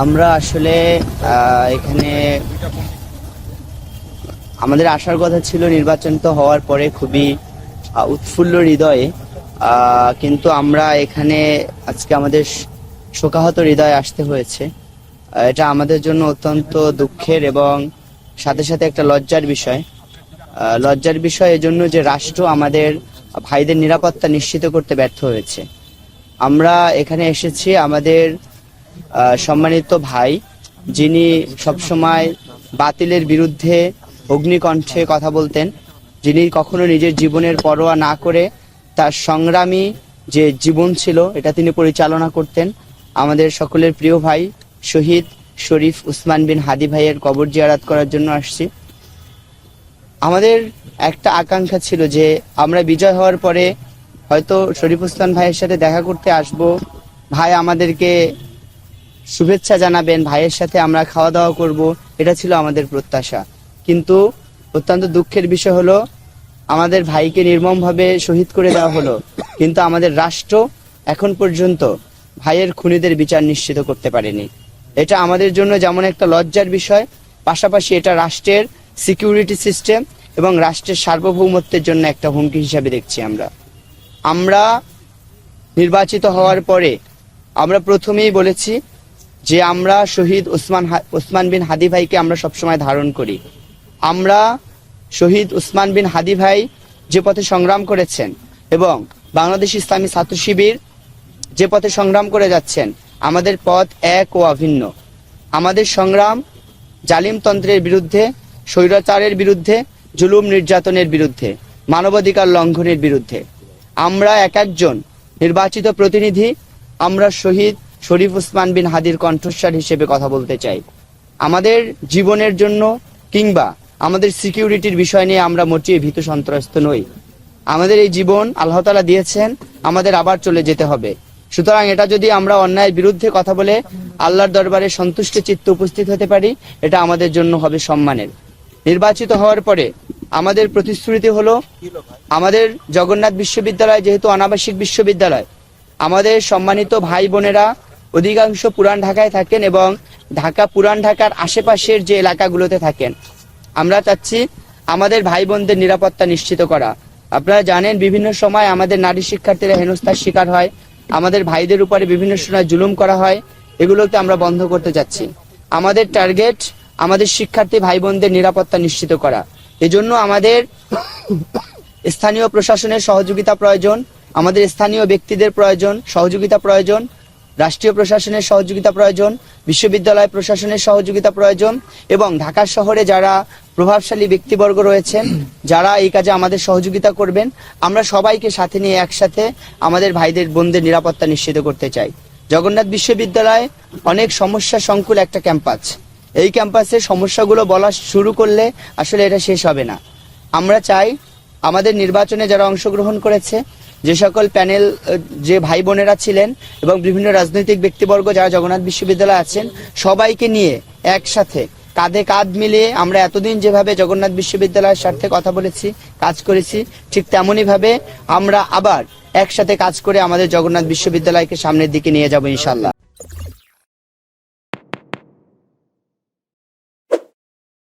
আমরা আসলে এখানে আমাদের আসার কথা ছিল নির্বাচন তো হওয়ার পরে খুবই উৎফুল্ল হৃদয়ে, কিন্তু আমরা এখানে আজকে আমাদের শোকাহত হৃদয়ে আসতে হয়েছে। এটা আমাদের জন্য অত্যন্ত দুঃখের এবং সাথে সাথে একটা লজ্জার বিষয়। লজ্জার বিষয় এজন্য যে রাষ্ট্র আমাদের ভাইদের নিরাপত্তা নিশ্চিত করতে ব্যর্থ হয়েছে। আমরা এখানে এসেছি আমাদের সম্মানিত ভাই, যিনি সবসময় বাতিলের বিরুদ্ধে অগ্নিকণ্ঠে কথা বলতেন, যিনি কখনো নিজের জীবনের পরোয়া না করে তার সংগ্রামী যে জীবন ছিল এটা তিনি পরিচালনা করতেন। আমাদের সকলের প্রিয় ভাই শহীদ শরীফ উসমান বিন হাদি ভাইয়ের কবর জিয়ারত করার জন্য আসছি। আমাদের একটা আকাঙ্ক্ষা ছিল যে আমরা বিজয় হওয়ার পরে হয়তো শরীফ উসমান ভাইয়ের সাথে দেখা করতে আসব, ভাই আমাদেরকে শুভেচ্ছা জানাবেন, ভাইয়ের সাথে আমরা খাওয়া দাওয়া করব, এটা ছিল আমাদের প্রত্যাশা। কিন্তু অত্যন্ত দুঃখের বিষয় হলো আমাদের ভাইকে নির্মমভাবে শহীদ করে দেওয়া হলো, কিন্তু আমাদের রাষ্ট্র এখন পর্যন্ত ভাইয়ের খুনিদের বিচার নিশ্চিত করতে পারেনি। এটা আমাদের জন্য যেমন একটা লজ্জার বিষয়, পাশাপাশি এটা রাষ্ট্রের সিকিউরিটি সিস্টেম এবং রাষ্ট্রের সার্বভৌমত্বের জন্য একটা হুমকি হিসাবে দেখছি। আমরা নির্বাচিত হওয়ার পরে আমরা প্রথমেই বলেছি যে আমরা শহীদ উসমান বিন হাদি ভাইকে আমরা সবসময় ধারণ করি। আমরা শহীদ উসমান বিন হাদি ভাই যে পথে সংগ্রাম করেছেন এবং বাংলাদেশ ইসলামী ছাত্র শিবির যে পথে সংগ্রাম করে যাচ্ছেন, আমাদের পথ এক ও অভিন্ন। আমাদের সংগ্রাম জালিমতন্ত্রের বিরুদ্ধে, স্বৈরাচারের বিরুদ্ধে, জুলুম নির্যাতনের বিরুদ্ধে, মানবাধিকার লঙ্ঘনের বিরুদ্ধে। আমরা এক একজন নির্বাচিত প্রতিনিধি আমরা শহীদ শরীফ উসমান বিন হাদির কণ্ঠস্বর হিসেবে কথা বলতে চাই। আমাদের জীবনের জন্য কিংবা আমাদের সিকিউরিটির বিষয় নিয়ে আমরা মোটেই ভীত সন্ত্রস্ত নই। আমাদের এই জীবন আল্লাহ তাআলা দিয়েছেন, আমাদের আবার চলে যেতে হবে। সুতরাং এটা যদি আমরা অন্যায়ের বিরুদ্ধে কথা বলে আল্লাহর দরবারে সন্তুষ্ট চিত্তে উপস্থিত হতে পারি, এটা আমাদের জন্য হবে সম্মানের। নির্বাচিত হওয়ার পরে আমাদের প্রতিশ্রুতি হলো আমাদের জগন্নাথ বিশ্ববিদ্যালয় যেহেতু অনাবাসিক বিশ্ববিদ্যালয়, আমাদের সম্মানিত ভাই বোনেরা অধিকাংশ পুরান ঢাকায় থাকেন এবং পুরান ঢাকার আশেপাশের যে এলাকাগুলোতে থাকেন। আমরা চাচ্ছি আমাদের ভাই বোনদের নিরাপত্তা নিশ্চিত করা। আপনারা জানেন বিভিন্ন সময় আমাদের নারী শিক্ষার্থীরা হেনস্থার শিকার হয়, আমাদের ভাইদের উপরে বিভিন্ন সময় জুলুম করা হয়, এগুলোকে আমরা বন্ধ করতে চাচ্ছি। আমাদের টার্গেট আমাদের শিক্ষার্থী ভাই বোনদের নিরাপত্তা নিশ্চিত করা। এজন্য আমাদের স্থানীয় প্রশাসনের সহযোগিতা প্রয়োজন, আমাদের স্থানীয় ব্যক্তিদের প্রয়োজন, সহযোগিতা প্রয়োজন, রাষ্ট্রীয় প্রশাসনের সহযোগিতা প্রয়োজন, বিশ্ববিদ্যালয় প্রশাসনের সহযোগিতা প্রয়োজন এবং ঢাকা শহরে যারা প্রভাবশালী ব্যক্তিবর্গ রয়েছেন যারা এই কাজে আমাদের সহযোগিতা করবেন, আমরা সবাইকে সাথে নিয়ে একসাথে আমাদের ভাইদের বোনদের নিরাপত্তা নিশ্চিত করতে চাই। জগন্নাথ বিশ্ববিদ্যালয় অনেক সমস্যা সংকুল একটা ক্যাম্পাস। এই ক্যাম্পাসের সমস্যাগুলো বলা শুরু করলে আসলে এটা শেষ হবে না। আমরা চাই আমাদের নির্বাচনে যারা অংশগ্রহণ করেছে, যে সকল প্যানেল যে ভাই বোনেরা ছিলেন এবং বিভিন্ন রাজনৈতিক ব্যক্তিবর্গ যারা জগন্নাথ বিশ্ববিদ্যালয়ে আছেন, সবাইকে নিয়ে একসাথে কাঁধে কাঁধ মিলিয়ে আমরা এতদিন যেভাবে জগন্নাথ বিশ্ববিদ্যালয়ের স্বার্থে কথা বলেছি, কাজ করেছি, ঠিক তেমনই ভাবে আমরা আবার একসাথে কাজ করে আমাদের জগন্নাথ বিশ্ববিদ্যালয়কে সামনের দিকে নিয়ে যাব ইনশাআল্লাহ।